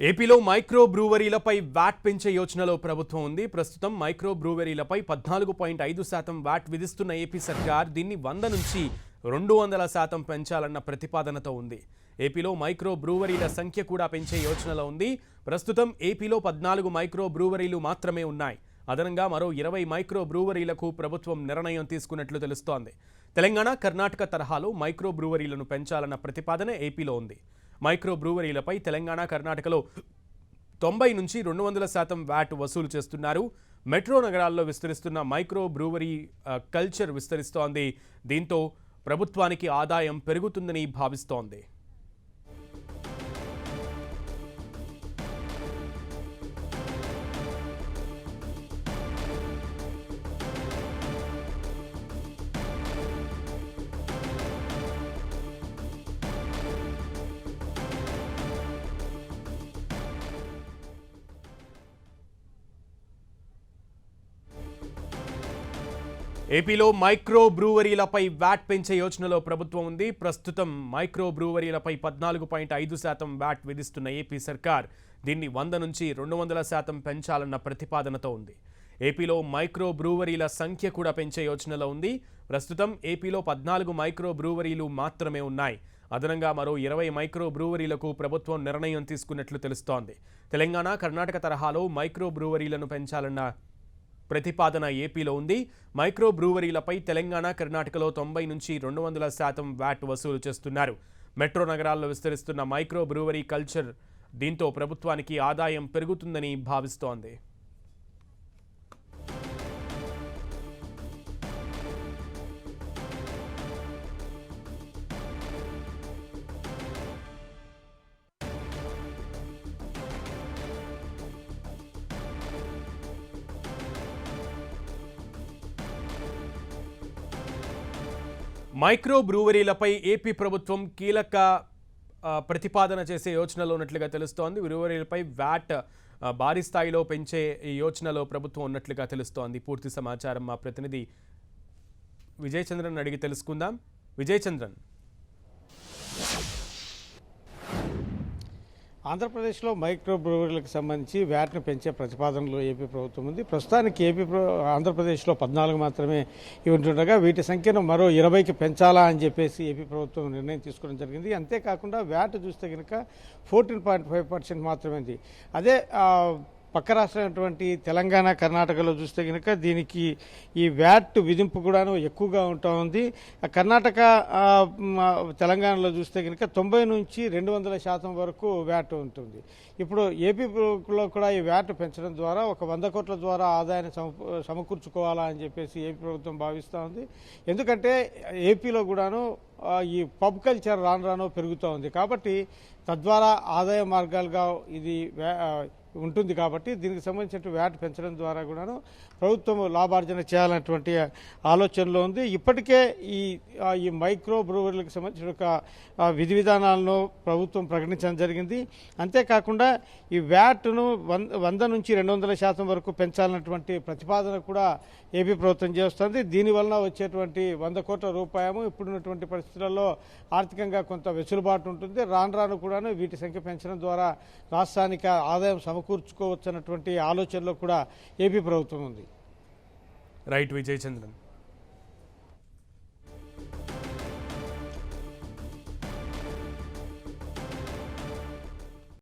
ఏపీలో micro బ్రూవరీలపై VAT పెంచే యోచనలో ప్రభుత్వం ఉంది. ప్రస్తుతం మైక్రో బ్రూవరీలపై 14.5% వ్యాట్ విధిస్తున్న ఏపీ సర్కార్ దీన్ని 100 నుంచి 200% పెంచాలన్న ప్రతిపాదనతో ఉంది. ఏపీలో మైక్రో బ్రూవరీల సంఖ్య కూడా పెంచే యోచనలో ఉంది. ప్రస్తుతం ఏపీలో 14 మైక్రో బ్రూవరీలు మాత్రమే ఉన్నాయి. అదనంగా మరో 20 మైక్రో బ్రూవరీలకు ప్రభుత్వం నిర్ణయం తీసుకున్నట్లు తెలుస్తోంది. తెలంగాణ, కర్ణాటక తరహాలో మైక్రో బ్రూవరీలను పెంచాలన్న ప్రతిపాదన ఏపీలో ఉంది. మైక్రో బ్రూవరీలపై తెలంగాణ, కర్ణాటకలో 90 నుంచి 200% వ్యాట్ వసూలు చేస్తున్నారు. మెట్రో నగరాల్లో విస్తరిస్తున్న మైక్రో బ్రూవరీ కల్చర్ విస్తరిస్తోంది. దీంతో ప్రభుత్వానికి ఆదాయం పెరుగుతుందని భావిస్తోంది. ఏపీలో మైక్రో బ్రూవరీలపై వ్యాట్ పెంచే యోచనలో ప్రభుత్వం ఉంది. ప్రస్తుతం మైక్రో బ్రూవరీలపై 14.5% వ్యాట్ విధిస్తున్న ఏపీ సర్కార్ దీన్ని 100 నుంచి 200% పెంచాలన్న ప్రతిపాదనతో ఉంది. ఏపీలో మైక్రో బ్రూవరీల సంఖ్య కూడా పెంచే యోచనలో ఉంది. ప్రస్తుతం ఏపీలో 14 మైక్రో బ్రూవరీలు మాత్రమే ఉన్నాయి. అదనంగా మరో 20 మైక్రో బ్రూవరీలకు ప్రభుత్వం నిర్ణయం తీసుకున్నట్లు తెలుస్తోంది. తెలంగాణ, కర్ణాటక తరహాలో మైక్రో బ్రూవరీలను పెంచాలన్న ప్రతిపాదన ఏపీలో ఉంది. మైక్రో బ్రూవరీలపై తెలంగాణ, కర్ణాటకలో 90 నుంచి 200% వ్యాట్ వసూలు చేస్తున్నారు. మెట్రో నగరాల్లో విస్తరిస్తున్న మైక్రో బ్రూవరీ కల్చర్ దీంతో ప్రభుత్వానికి ఆదాయం పెరుగుతుందని భావిస్తోంది. మైక్రో బ్రూవరీలపై ఏపీ ప్రభుత్వం కీలక ప్రతిపాదన చేసే యోచనలో ఉన్నట్లుగా తెలుస్తోంది. బ్రూవరీలపై వ్యాట్ భారీ స్థాయిలో పెంచే యోచనలో ప్రభుత్వం ఉన్నట్లుగా తెలుస్తోంది. పూర్తి సమాచారం మా ప్రతినిధి విజయ్ చంద్రన్ అడిగి తెలుసుకుందాం. విజయ్ చంద్రన్, ఆంధ్రప్రదేశ్లో మైక్రో బ్రూవరీలకు సంబంధించి వ్యాట్ను పెంచే ప్రతిపాదనలో ఏపీ ప్రభుత్వం ఉంది. ప్రస్తుతానికి ఆంధ్రప్రదేశ్లో 14 మాత్రమే ఇవి ఉంటుండగా వీటి సంఖ్యను మరో 20కి పెంచాలా అని చెప్పేసి ఏపీ ప్రభుత్వం నిర్ణయం తీసుకోవడం జరిగింది. అంతేకాకుండా వ్యాట్ చూస్తే కనుక 14.5% మాత్రమే ఉంది. అదే పక్క రాష్ట్రమైనటువంటి తెలంగాణ, కర్ణాటకలో చూస్తే కనుక దీనికి ఈ వ్యాట్ విధింపు కూడాను ఎక్కువగా ఉంటా ఉంది. కర్ణాటక, తెలంగాణలో చూస్తే కనుక 90 నుంచి 200% వరకు వ్యాట్ ఉంటుంది. ఇప్పుడు ఏపీలో కూడా ఈ వ్యాట్ పెంచడం ద్వారా ఒక 100 కోట్ల ద్వారా ఆదాయాన్ని సమకూర్చుకోవాలా అని చెప్పేసి ఏపీ ప్రభుత్వం భావిస్తూ ఉంది. ఎందుకంటే ఏపీలో కూడాను ఈ పబ్ కల్చర్ రాను పెరుగుతూ ఉంది. కాబట్టి తద్వారా ఆదాయ మార్గాలుగా ఇది ఉంటుంది. కాబట్టి దీనికి సంబంధించిన వ్యాట్ పెంచడం ద్వారా కూడాను ప్రభుత్వం లాభార్జన చేయాలన్నటువంటి ఆలోచనలో ఉంది. ఇప్పటికే ఈ మైక్రో బ్రూవరీలకు సంబంధించిన ఒక విధి విధానాలను ప్రభుత్వం ప్రకటించడం జరిగింది. అంతేకాకుండా ఈ వ్యాట్ను 100 నుంచి 200% వరకు పెంచాలన్నటువంటి ప్రతిపాదన కూడా ఏపీ ప్రభుత్వం చేస్తుంది. దీనివల్ల వచ్చేటువంటి 100 కోట్ల రూపాయలు ఇప్పుడున్నటువంటి పరిస్థితులలో ఆర్థికంగా కొంత వెసులుబాటు ఉంటుంది. రాను కూడాను వీటి సంఖ్య పెంచడం ద్వారా రాష్ట్రానికి ఆదాయం సమకూర్చుకోవచ్చు అన్నటువంటి ఆలోచనలో కూడా ఏపీ ప్రభుత్వం ఉంది. రైట్ విజయ్ చంద్రన్.